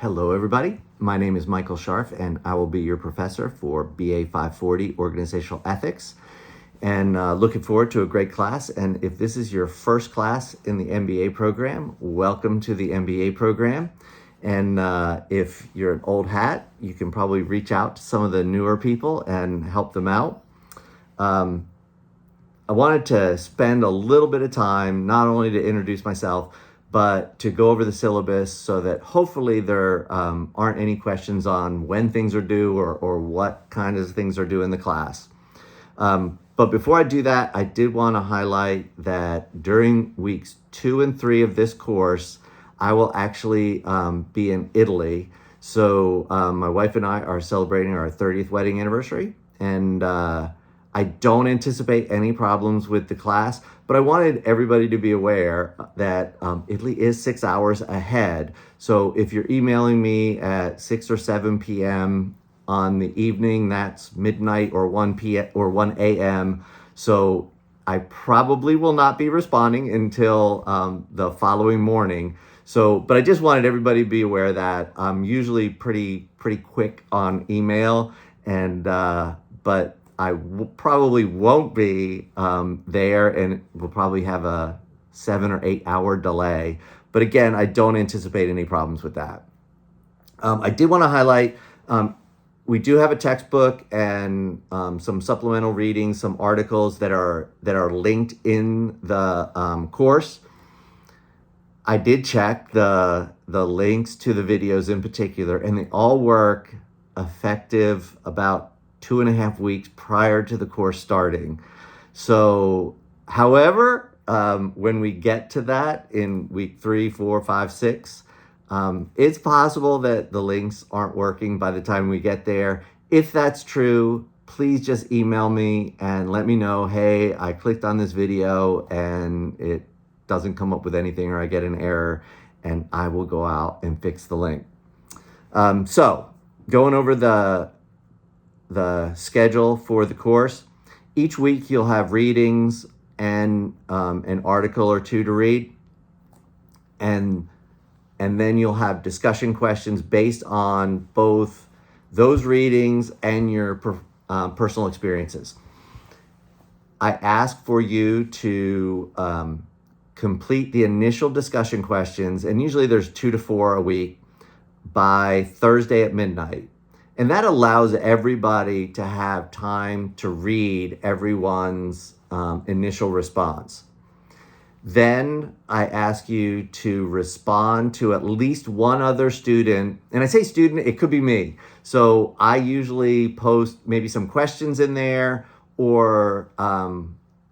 Hello, everybody. My name is Michael Scharf, and I will be your professor for BA 540 Organizational Ethics. And looking forward to a great class. And if this is your first class in the MBA program, welcome to the MBA program. And if you're an old hat, you can probably reach out to some of the newer people and help them out. I wanted to spend a little bit of time, not only to introduce myself, but to go over the syllabus so that hopefully there aren't any questions on when things are due or what kind of things are due in the class. But before I do that, I did want to highlight that during weeks 2 and 3 of this course, I will actually be in Italy. So my wife and I are celebrating our 30th wedding anniversary, and I don't anticipate any problems with the class, but I wanted everybody to be aware that Italy is 6 hours ahead. So if you're emailing me at 6 or 7 p.m. on the evening, that's midnight or 1 p.m. or 1 a.m. So I probably will not be responding until the following morning. So, but I just wanted everybody to be aware that I'm usually pretty quick on email, and but I probably won't be there, and we'll probably have a 7 or 8 hour delay. But again, I don't anticipate any problems with that. I did want to highlight, we do have a textbook and some supplemental readings, some articles that are linked in the course. I did check the links to the videos in particular, and they all work effective about 2.5 weeks prior to the course starting. So, however, when we get to that in week 3, 4, 5, 6, it's possible that the links aren't working by the time we get there. If that's true, please just email me and let me know, hey, I clicked on this video and it doesn't come up with anything, or I get an error, and I will go out and fix the link. So, going over the schedule for the course, each week you'll have readings and an article or two to read, and then you'll have discussion questions based on both those readings and your personal experiences. I ask for you to complete the initial discussion questions, and usually there's 2 to 4 a week, by Thursday at midnight. And that allows everybody to have time to read everyone's initial response. Then I ask you to respond to at least one other student. And I say student, it could be me. So I usually post maybe some questions in there, or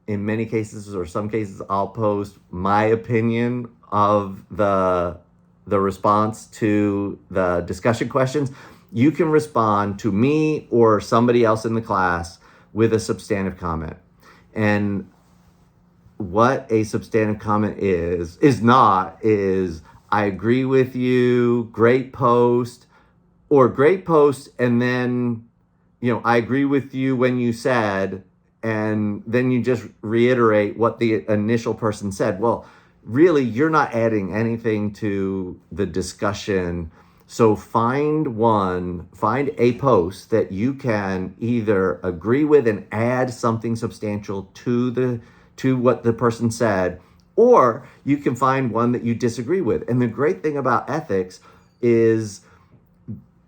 in many cases or some cases, I'll post my opinion of the response to the discussion questions. You can respond to me or somebody else in the class with a substantive comment. And what a substantive comment is I agree with you, great post, or great post, and then, I agree with you when you said, and then you just reiterate what the initial person said. Well, really, you're not adding anything to the discussion. So find a post that you can either agree with and add something substantial to what the person said, or you can find one that you disagree with. And the great thing about ethics is,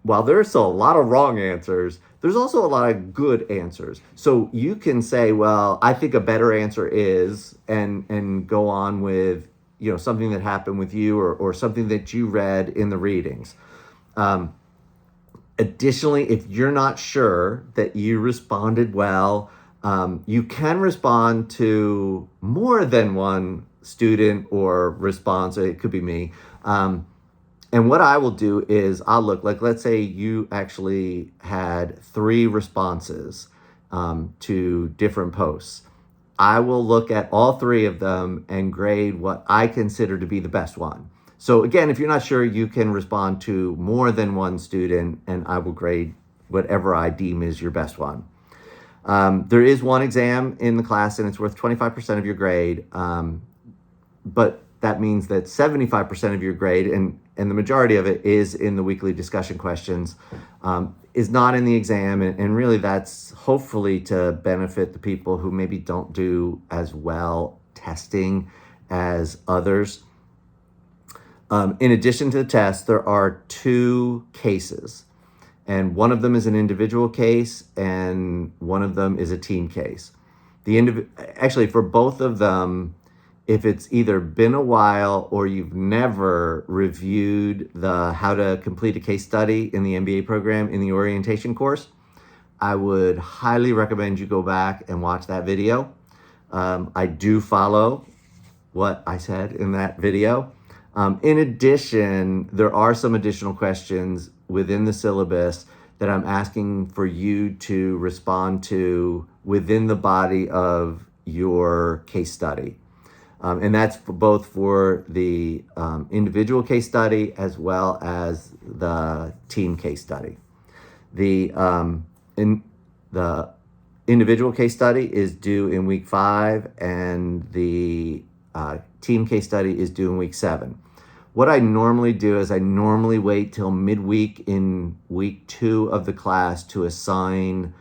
while there's still a lot of wrong answers, there's also a lot of good answers. So you can say, well, I think a better answer is, and go on with, something that happened with you, or something that you read in the readings. Additionally, if you're not sure that you responded well, you can respond to more than one student or response. It could be me. And what I will do is I'll look, like, let's say you actually had 3 responses to different posts. I will look at all 3 of them and grade what I consider to be the best one. So again, if you're not sure, you can respond to more than one student, and I will grade whatever I deem is your best one. There is one exam in the class, and it's worth 25% of your grade. But that means that 75% of your grade, and and the majority of it is in the weekly discussion questions, is not in the exam. And really that's hopefully to benefit the people who maybe don't do as well testing as others. In addition to the test, there are 2 cases, and one of them is an individual case and one of them is a team case. Actually, for both of them, if it's either been a while or you've never reviewed the how to complete a case study in the MBA program in the orientation course, I would highly recommend you go back and watch that video. I do follow what I said in that video. In addition, there are some additional questions within the syllabus that I'm asking for you to respond to within the body of your case study. And that's both for the individual case study as well as the team case study. The individual case study is due in week 5, and the team case study is due in week 7. What I normally do is I normally wait till midweek in week 2 of the class to assign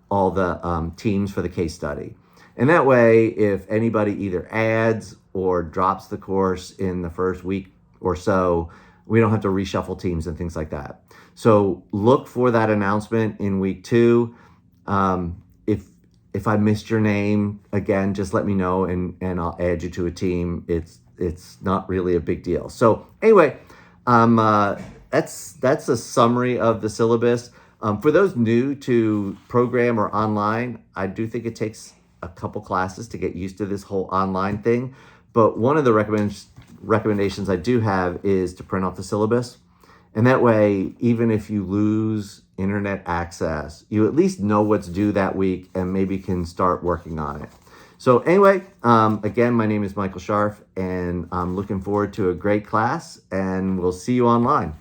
all the teams for the case study. And that way, if anybody either adds or drops the course in the first week or so, we don't have to reshuffle teams and things like that. So look for that announcement in week 2. If I missed your name, again, just let me know and I'll add you to a team. It's not really a big deal. So anyway, that's a summary of the syllabus. For those new to program or online, I do think it takes a couple classes to get used to this whole online thing. But one of the recommendations I do have is to print off the syllabus. And that way, even if you lose internet access, you at least know what's due that week and maybe can start working on it. So anyway, again, my name is Michael Scharf, and I'm looking forward to a great class, and we'll see you online.